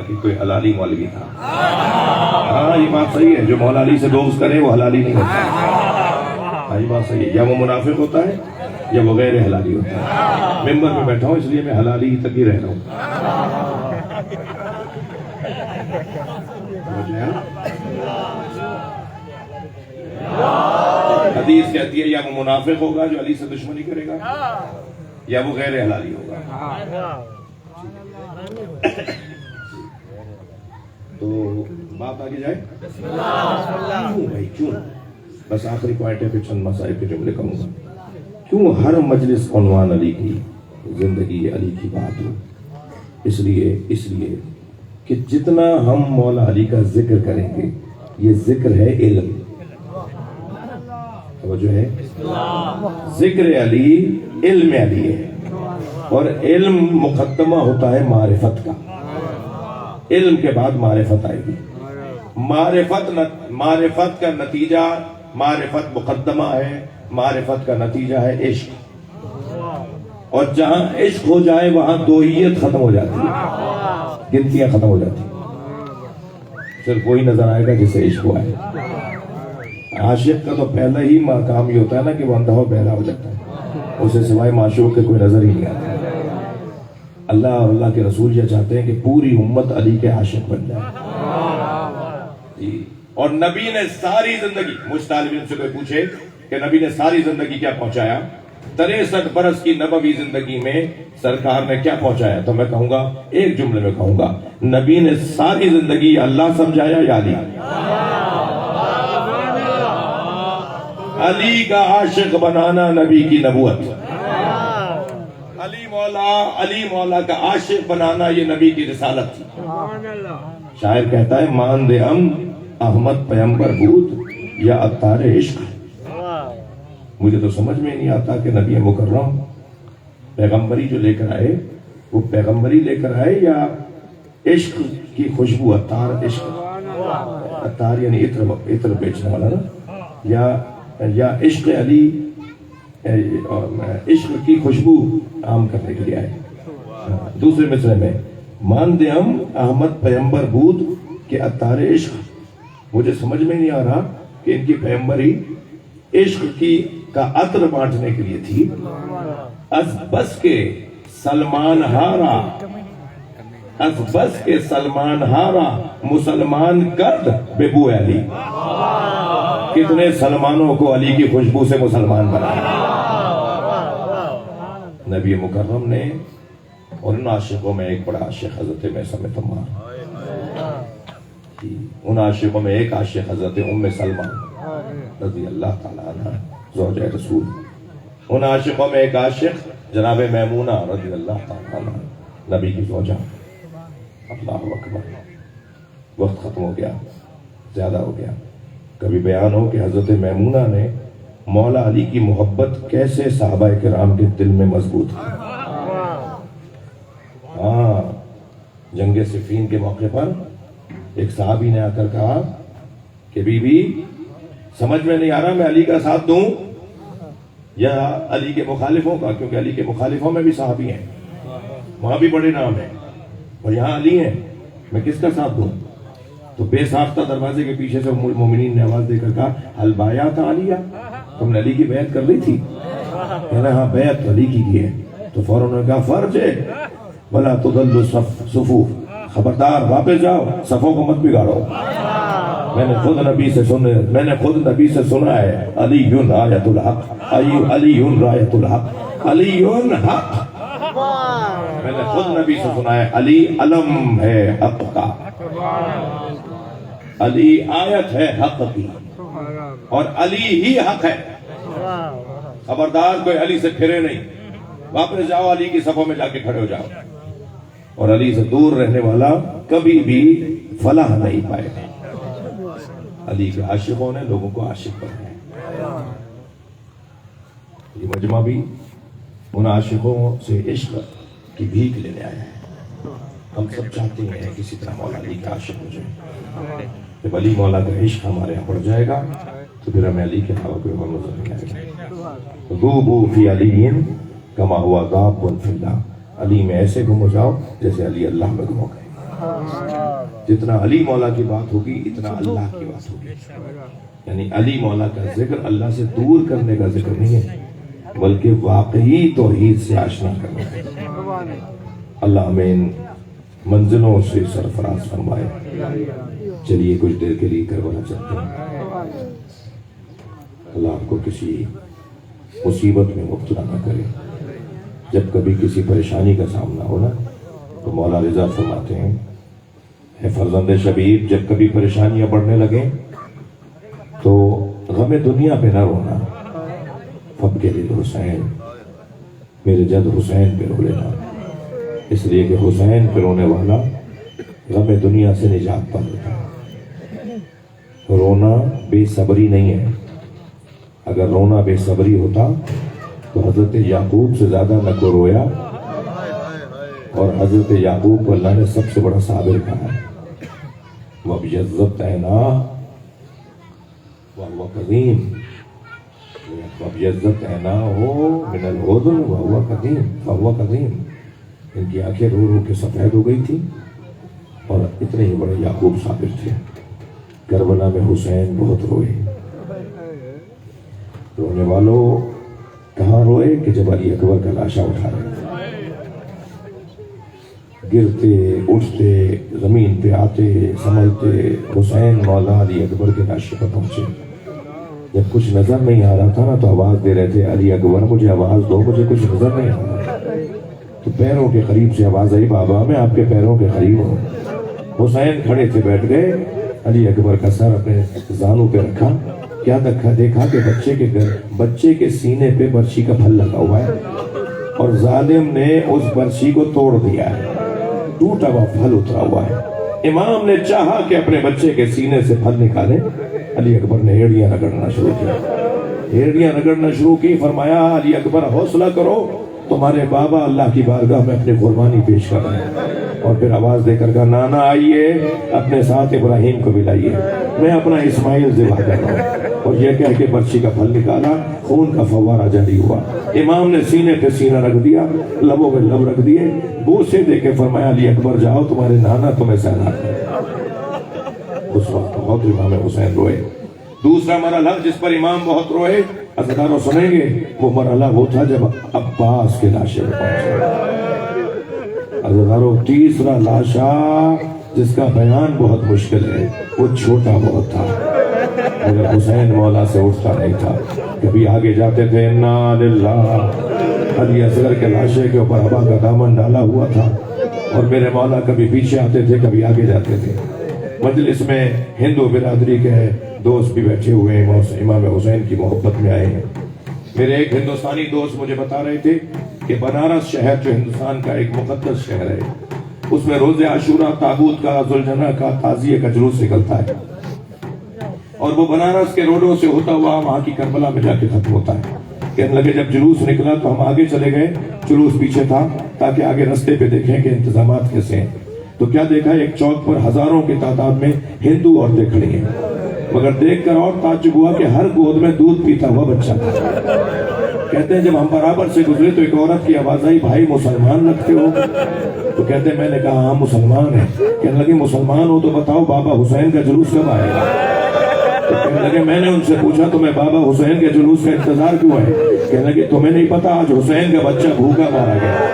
کہ کوئی حلالی مولوی تھا. ہاں یہ بات صحیح ہے, جو مولا علی سے بغض کرے وہ حلالی نہیں ہوتا. ہاں یہ بات صحیح ہے, یا وہ منافق ہوتا ہے یا وہ غیر حلالی ہوتا ہے. ممبر پہ بیٹھا ہوں اس لیے میں حلالی تک ہی رہ رہا ہوں. حدیث کہتی ہے یا وہ منافق ہوگا جو علی سے دشمنی کرے گا, یا وہ غیر حلالی ہوگا. تو بات آگے جائے. کیوں بھائی کیوں؟ بس آخری پوائنٹ ہے, پھر چند مسائل کے جملے کہوں گا. کیوں ہر مجلس عنوان علی کی, زندگی علی کی بات ہو؟ اس لیے کہ جتنا ہم مولا علی کا ذکر کریں گے یہ ذکر ہے علم. توجہ ہے, ذکر علی علم علی ہے, اور علم مقدمہ ہوتا ہے معرفت کا. علم کے بعد معرفت آئے گی. معرفت کا نتیجہ, معرفت مقدمہ ہے, معرفت کا نتیجہ ہے عشق. اور جہاں عشق ہو جائے وہاں دوئیت ختم ہو جاتی ہے, گنتیاں ختم ہو جاتی ہیں. صرف وہی نظر آئے گا جسے عشق ہوا ہے. عاشق کا تو پہلا ہی کام یہ ہوتا ہے نا کہ وہ اندھا و بہرا ہو جاتا ہے, اسے سوائے معشوق کے کوئی نظر ہی نہیں آتا. اللہ اور اللہ کے رسول یہ چاہتے ہیں کہ پوری امت علی کے عاشق بن جائے. اور نبی نے ساری زندگی, مجھ طالب علم سے کوئی پوچھے کہ نبی نے ساری زندگی کیا پہنچایا, 63 برس کی نبوی زندگی میں سرکار نے کیا پہنچایا, تو میں کہوں گا, ایک جملے میں کہوں گا, نبی نے ساری زندگی اللہ سمجھایا یا علی. علی کا عاشق بنانا نبی کی نبوت. علی مولا کا عاشق بنانا یہ نبی کی رسالت تھی. شاعر کہتا ہے مان دے ہم احمد پیمبر بود یا عطار عشق. مجھے تو سمجھ میں نہیں آتا کہ نبی مکرم پیغمبری جو لے کر آئے وہ پیغمبری لے کر آئے یا عشق کی خوشبو. عطار عشق, عطار یعنی عطر بیچنے والا نا, یا عشق علی عشق کی خوشبو عام کرنے کے لیے آئے. دوسرے مصرے میں مان دے ہم احمد پیمبر بود کہ عطار عشق. مجھے سمجھ میں نہیں آ رہا کہ ان کی پیمبری عشق کی کا عطر بانٹنے کے لیے تھی. از بس کے سلمان ہارا, از بس کے سلمان ہارا مسلمان کرد بے بو علی. کتنے سلمانوں کو علی کی خوشبو سے مسلمان بنایا نبی مکرم نے. اور ان عاشقوں میں ایک بڑا عاشق حضرت میثم تمار, ان عاشقوں میں ایک عاشق حضرت ام سلمہ رضی اللہ تعالیٰ عنہ زوجہ رسول. ان عاشقوں میں ایک عاشق جناب میمونہ رضی اللہ تعالیٰ عنہ نبی کی زوجہ. اللہ اکبر, وقت ختم ہو گیا, زیادہ ہو گیا. کبھی بیان ہو کہ حضرت میمونہ نے مولا علی کی محبت کیسے صحابہ کرام کے دل میں مضبوط ہے. ہاں, جنگ صفین کے موقع پر ایک صحابی نے آ کر کہا کہ بی بی سمجھ میں نہیں آ رہا میں علی کا ساتھ دوں یا علی کے مخالفوں کا, کیونکہ علی کے مخالفوں میں بھی صحابی ہیں, وہاں بھی بڑے نام ہیں, اور یہاں علی ہیں, میں کس کا ساتھ دوں. تو بے ساختہ دروازے کے پیچھے سے مومنین نے آواز دے کر کہا حل بایعت علیہ, تم نے علی کی بیعت کر لی تھی؟ کہنا ہاں بیعت علی کی ہے. تو فوراً نے کہا فرض ہے ولا تضل صفوف, خبردار واپس جاؤ, صفوں کو مت بگاڑو. میں نے خود نبی سے سنا ہے علی رایت الحق, علی رایت الحق, علی حق. میں نے خود نبی سے سنا ہے علی علم ہے حق کا, علی آیت ہے حق کی, اور علی ہی حق ہے. خبردار کوئی علی سے پھرے نہیں, واپس جاؤ, علی کی صفوں میں جا کے کھڑے ہو جاؤ. اور علی سے دور رہنے والا کبھی بھی فلاح نہیں پائے گا. علی کے عاشقوں نے لوگوں کو عاشق بنایا. یہ مجمع بھی ان عاشقوں سے عشق کی بھیک لینے آیا ہے. ہم سب چاہتے ہیں کسی طرح مولا علی کا عاشق ہو جائے. جب علی مولا کا عشق ہمارے یہاں پڑ جائے گا تو پھر ہمیں علی کے علاوہ کوئی اور نظر نہیں آئے گا. ذوبوا فی علی کما ہوا ذاب فی اللہ, علی میں ایسے گم ہو جاؤ جیسے علی اللہ میں گم ہو گئے. جتنا علی مولا کی بات ہوگی اتنا اللہ کی بات ہوگی. یعنی علی مولا کا ذکر اللہ سے دور کرنے کا ذکر نہیں ہے بلکہ واقعی توحید سے آشنا کرنا ہے. اللہ ہمیں ان منزلوں سے سرفراز فرمائے. چلیے کچھ دیر کے لیے کربلا چلتے ہیں. اللہ آپ کو کسی مصیبت میں مبتلا نہ کرے. جب کبھی کسی پریشانی کا سامنا ہو نا تو مولا رضا فرماتے ہیں اے فرزند شبیب جب کبھی پریشانیاں بڑھنے لگیں تو غم دنیا پہ نہ رونا. فب کے دل حسین میرے جد حسین پہ رو لینا. اس لیے کہ حسین پہ رونے والا غم دنیا سے نجات پا لیتا ہے. رونا بے صبری نہیں ہے. اگر رونا بے صبری ہوتا تو حضرت یعقوب سے زیادہ نہ کو رویا اور حضرت یعقوب کو اللہ نے سب سے بڑا صابر کہا ہے. وَبْيَضَّتْ عَيْنَاهُ وَهُوَ كَظِيمٌ وَبْيَضَّتْ عَيْنَاهُ مِنَ الْحُزْنِ وَهُوَ كَظِيمٌ. ان کی آنکھیں رو رو کے سفید ہو گئی تھی اور اتنے ہی بڑے یعقوب صابر تھے. کربلا میں حسین بہت روئے. رونے والوں کہاں روئے کہ جب علی اکبر کا لاشا اٹھا رہے گرتے اٹھتے زمین پہ آتے سنبھلتے حسین مولا علی اکبر کے لاشے پر پہنچے. جب کچھ نظر نہیں آ رہا تھا نا تو آواز دے رہے تھے علی اکبر مجھے آواز دو مجھے کچھ نظر نہیں آ رہا. تو پیروں کے قریب سے آواز آئی بابا میں آپ کے پیروں کے قریب ہوں. حسین کھڑے تھے بیٹھ گئے. علی اکبر کا سر اپنے زانوں پہ رکھا. کیا دیکھا کہ بچے کے سینے پہ برچھی کا پھل لگا ہوا ہے اور ظالم نے اس برچھی کو توڑ دیا ہے. ٹوٹا ہوا پھل اترا ہوا ہے. امام نے چاہا کہ اپنے بچے کے سینے سے پھل نکالے. علی اکبر نے ایڑیاں رگڑنا شروع کی. فرمایا علی اکبر حوصلہ کرو تمہارے بابا اللہ کی بارگاہ میں اپنی قربانی پیش کر رہے ہیں. اور پھر آواز دے کر کہا نانا آئیے اپنے ساتھ ابراہیم کو بھی لائیے میں اپنا اسماعیل ذبح کر رہا ہوں. اور یہ کہہ کے برچھی کا پھل نکالا. خون کا فوارہ جاری ہوا. امام نے سینے پہ سینہ رکھ دیا لبوں پہ لب رکھ دیے بوسے دے کے فرمایا علی اکبر جاؤ تمہارے نانا تمہیں سیراب کرے. اس وقت بہت امام حسین روئے. دوسرا مرحلہ جس پر امام بہت روئے عزیزانو سنیں گے وہ مرحلہ وہ تھا جب عباس کے لاشے میں پہنچے. عزیزانو تیسرا لاشا جس کا بیان بہت مشکل ہے وہ چھوٹا بہت تھا مگر حسین مولا سے اٹھتا نہیں تھا. کبھی آگے جاتے تھے انا للہ. علی اصغر کے لاشے کے اوپر ابا کا دامن ڈالا ہوا تھا اور میرے مولا کبھی پیچھے آتے تھے کبھی آگے جاتے تھے. مجلس میں ہندو برادری کے دوست بھی بیٹھے ہوئے ہیں امام حسین کی محبت میں آئے ہیں. میرے ایک ہندوستانی دوست مجھے بتا رہے تھے کہ بنارس شہر جو ہندوستان کا ایک مقدس شہر ہے اس میں روز عاشورہ تابوت کا ذوالجناح کا تعزیے کا جلوس نکلتا ہے اور وہ بنارس کے روڈوں سے ہوتا ہوا وہاں کی کربلا میں جا کے ختم ہوتا ہے. کہنے لگے جب جلوس نکلا تو ہم آگے چلے گئے. جلوس پیچھے تھا تاکہ آگے رستے پہ دیکھیں کہ انتظامات کیسے ہیں. تو کیا دیکھا ایک چوک پر ہزاروں کی تعداد میں ہندو عورتیں کھڑی ہیں مگر دیکھ کر اور تعجب ہوا کہ ہر گود میں دودھ پیتا ہوا بچہ تھا. کہتے ہیں جب ہم برابر سے گزرے تو ایک عورت کی آواز آئی بھائی مسلمان لگتے ہو. تو کہتے ہیں میں نے کہا ہاں مسلمان ہیں. کہنے لگے مسلمان ہو تو بتاؤ بابا حسین کا جلوس کب آئے گا. تو کہنے لگے میں نے ان سے پوچھا تمہیں بابا حسین کے جلوس کا انتظار کیوں ہے. کہنے لگے تمہیں نہیں پتا آج حسین کا بچہ بھوکا مارا گیا.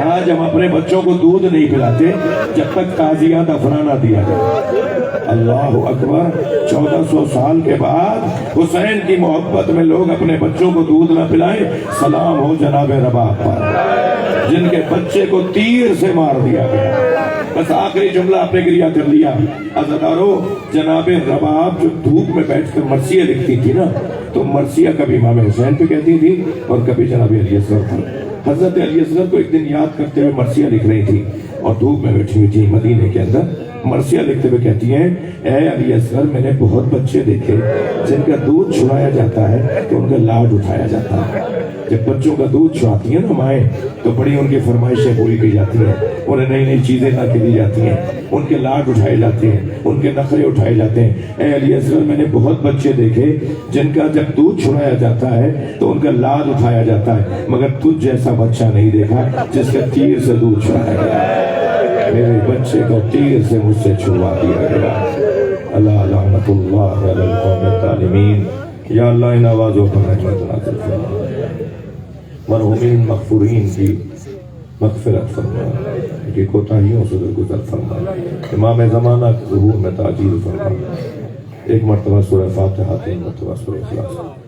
آج ہم اپنے بچوں کو دودھ نہیں پلاتے جب تک تعزیہ دفنہ دیا جائے. اللہ اکبر. 1400 سال کے بعد حسین کی محبت میں لوگ اپنے بچوں کو دودھ نہ پلائیں. سلام ہو جناب رباب پر جن کے بچے کو تیر سے مار دیا گیا. بس آخری جملہ آپ نے گریا کر لیا. عزیزانو جناب رباب جو دھوپ میں بیٹھ کر مرثیہ لکھتی تھی نا تو مرثیہ کبھی امام حسین پہ کہتی تھی اور کبھی جناب علی اصغر پر. حضرت علی اصغر کو ایک دن یاد کرتے ہوئے مرثیہ لکھ رہی تھی اور دھوپ میں بیٹھی ہوئی تھی مدینے کے اندر. مرثیہ لکھتے ہوئے کہتی ہیں اے علی اصغر میں نے بہت بچے دیکھے جن کا دودھ چھڑایا جاتا ہے تو ان کا لاڈ اٹھایا جاتا ہے. جب بچوں کا دودھ چھڑاتی ہیں نا مائیں تو بڑی ان کی فرمائشیں پوری کی جاتی ہیں. انہیں نئی نئی چیزیں لا کے دی جاتی ہیں. ان کے لاڈ اٹھائے جاتے ہیں. ان کے نخرے اٹھائے جاتے ہیں. اے علی اصغر میں نے بہت بچے دیکھے جن کا جب دودھ چھڑایا جاتا ہے تو ان کا لاڈ اٹھایا جاتا ہے مگر تجھ جیسا بچہ نہیں دیکھا جس کے تیر سے دودھ چھڑایا گیا. میرے بچے کو تیر سے مجھ سے چھڑوا دیا گیا. اللہ لعنت اللہ علی القوم الظالمین. یا اللہ ان آوازوں پر رحمت نازل فرما. مرحومین مغفورین کی مغفرت فرما, ان کی کوتاہیوں سے درگزر فرما. امام زمانہ کے ظہور میں تاجیل فرما. ایک مرتبہ سورہ فاتحہ, 3 مرتبہ سورہ اخلاص.